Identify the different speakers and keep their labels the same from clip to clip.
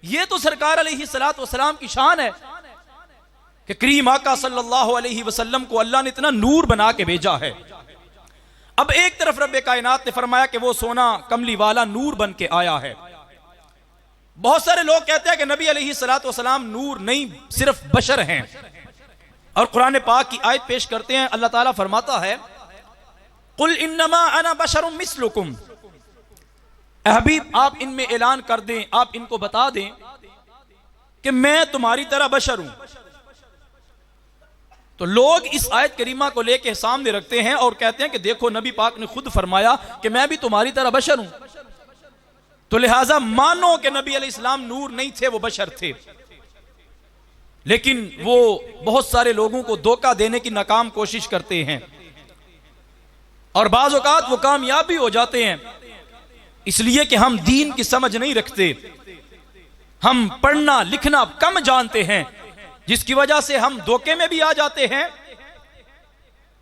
Speaker 1: ये तो सरकार अलैहिस्सलातु वस्सलाम की शान है कि करीम आका सल्लल्लाहु अलैहि वसल्लम को अल्लाह ने इतना नूर बना के भेजा है। अब एक तरफ रब्बे कायनात ने फरमाया कि वो सोना कमली वाला नूर बन के आया है। बहुत सारे लोग कहते हैं कि नबी अलैहिस्सलातु वस्सलाम नूर नहीं, सिर्फ बशर हैं। और कुरान पाक की आयत पेश करते हैं, अल्लाह ताला फरमाता है कुल इन्नमा अना बशरुम मिस्लुकुम, हबीब आप इनमें ऐलान कर दें, आप इनको बता दें कि मैं तुम्हारी तरह बशर हूं। तो लोग इस आयत करीमा को लेके सामने रखते हैं और कहते हैं कि देखो नबी पाक ने खुद फरमाया कि मैं भी तुम्हारी तरह बशर हूं, तो लिहाजा मानो कि नबी अलैहिस्सलाम नूर नहीं थे, वो बशर थे। लेकिन वो बहुत सारे लोगों को धोखा देने की नाकाम कोशिश करते हैं और बाज़ औक़ात वो कामयाब भी हो जाते हैं, इसलिए कि हम दीन की समझ नहीं रखते, हम पढ़ना लिखना कम जानते हैं, जिसकी वजह से हम धोखे में भी आ जाते हैं।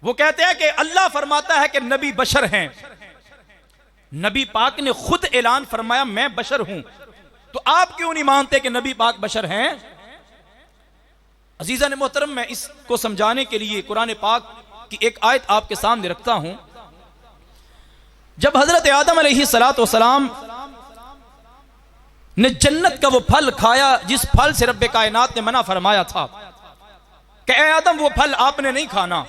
Speaker 1: वो कहते हैं कि अल्लाह फरमाता है कि नबी बशर हैं, नबी पाक ने खुद ऐलान फरमाया मैं बशर हूं, तो आप क्यों नहीं मानते कि नबी पाक बशर हैं? अजीज़ा ने मोहतरम, मैं इसको समझाने के लिए कुरान पाक की एक आयत आपके सामने रखता हूं। जब हजरत आदम अलैहिस्सलातु वस्सलाम ने जन्नत का वो फल खाया जिस फल से रब्बे कायनात ने मना फरमाया था कि ए आदम वो फल आपने नहीं खाना,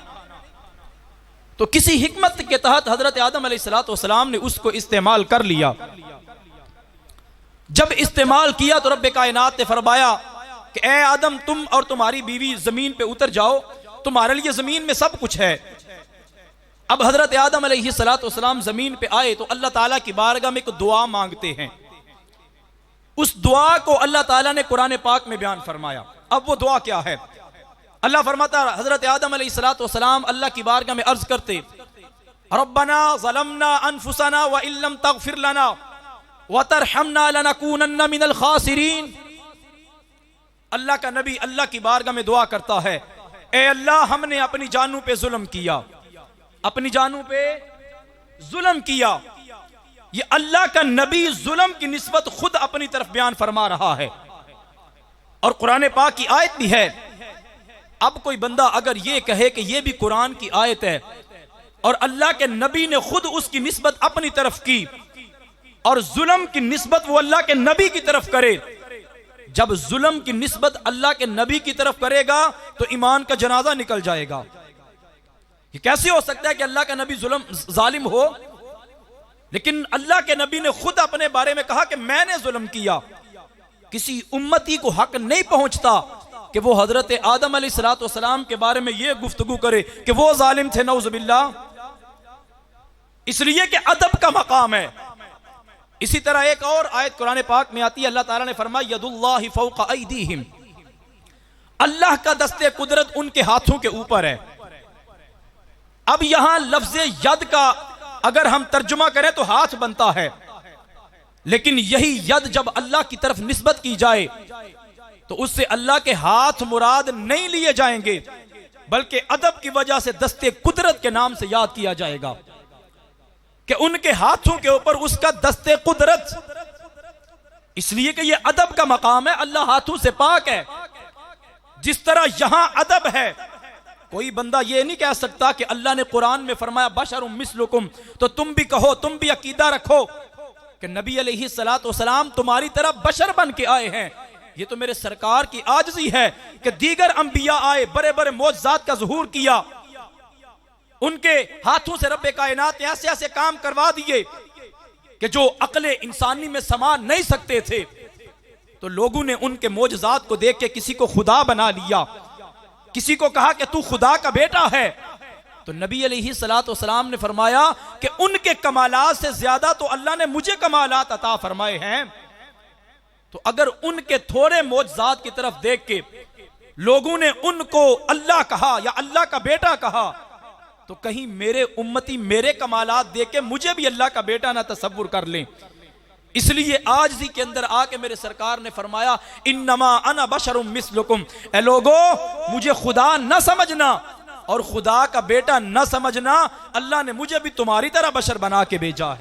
Speaker 1: तो किसी हिकमत के तहत हजरत आदम अलैहिस्सलातु वस्सलाम ने उसको इस्तेमाल कर लिया। जब इस्तेमाल किया तो रब्बे कायनात ने फरमाया कि ए आदम तुम और तुम्हारी बीवी जमीन पे उतर जाओ, तुम्हारे लिए जमीन में सब कुछ है। अब हजरत आदम अलैहिस्सलातु वस्सलाम जमीन पे आए तो अल्लाह ताला की बारगाह में एक दुआ मांगते हैं। उस दुआ को अल्लाह ताला ने कुरान पाक में बयान फरमाया। अब वो दुआ क्या है? अल्लाह फरमाता है हजरत आदम अलैहिस्सलातु वस्सलाम अल्लाह की बारगाह में अर्ज करते रब्बना ज़लमना अनफुसना व इल्लम तगफिर लना व तरहमना लनकूनन्ना मिनल खासिरीन। अल्लाह का नबी अल्लाह की बारगाह में दुआ करता है, ए अल्लाह हमने अपनी जानों पे जुल्म किया, अपनी जानों पे जुल्म किया। ये अल्लाह का नबी जुल्म की निस्बत खुद अपनी तरफ बयान फरमा रहा है और कुरान पाक की आयत भी है। अब कोई बंदा अगर ये कहे कि ये भी कुरान की आयत है और अल्लाह के नबी ने खुद उसकी निस्बत अपनी तरफ की और जुल्म की निस्बत वो अल्लाह के नबी की तरफ करे, जब जुल्म की निस्बत अल्लाह के नबी की तरफ करेगा तो ईमान का जनाजा निकल जाएगा। ये कैसे हो सकता है कि अल्लाह का नबी जालिम हो? लेकिन अल्लाह के नबी ने खुद अपने बारे में कहा कि मैंने जुल्म किया। किसी उम्मती को हक नहीं पहुंचता कि वो हजरत आदम अलैहिस्सलातु वस्सलाम के बारे में ये गुफ्तगू करे कि वो जालिम थे, नऊज़ुबिल्लाह। इसलिए कि अदब का मकाम है। इसी तरह एक और आयत कुरान पाक में आती है, अल्लाह ताला ने फरमाया यदुल्लाहि फौqa अयदीहिम, अल्लाह का दस्ते कुदरत उनके हाथों के ऊपर है। अब यहां लफ्ज़ यद का अगर हम तर्जुमा करें तो हाथ बनता है, लेकिन यही यद जब अल्लाह की तरफ निस्बत की जाए तो उससे अल्लाह के हाथ मुराद नहीं लिए जाएंगे, बल्कि अदब की वजह से दस्ते कुदरत के नाम से याद किया जाएगा कि उनके हाथों के ऊपर उसका दस्ते कुदरत, इसलिए कि यह अदब का मकाम है, अल्लाह हाथों से पाक है। जिस तरह यहां अदब है, कोई बंदा ये नहीं कह सकता कि अल्लाह ने कुरान में फरमाया बशरुम मिस्लुकुम, तो तुम भी कहो, तुम भी अकीदा रखो कि नबी अलैहिस्सलातु वस्सलाम तुम्हारी तरह बशर बन के आए हैं। ये तो मेरे सरकार की आजिज़ी है कि दीगर अंबिया आए, बड़े बड़े मौजज़ात का ज़ुहूर किया, उनके हाथों से रब्बे कायनात ने ऐसे ऐसे काम करवा दिए कि जो अक्ले इंसानी में समा नहीं सकते थे। तो लोगों ने उनके मौजज़ात को देख के किसी को खुदा बना लिया, किसी को कहा कि तू खुदा का बेटा है। तो नबी अलैहिस्सलातु वस्सलाम ने फरमाया कि उनके कमालात से ज्यादा तो अल्लाह ने मुझे कमालात अता फरमाए हैं। तो अगर उनके थोड़े मौजज़ात की तरफ देख के लोगों ने उनको अल्लाह कहा या अल्लाह का बेटा कहा, तो कहीं मेरे उम्मती मेरे कमालात देख के मुझे भी अल्लाह का बेटा ना तसव्वुर कर लें। इसलिए आजिज़ी के अंदर आके मेरे सरकार ने फरमाया इन्नमा अना बशरुम मिस्लुकुम, ए लोगो मुझे खुदा न समझना और खुदा का बेटा न समझना, अल्लाह ने मुझे भी तुम्हारी तरह बशर बना के भेजा है।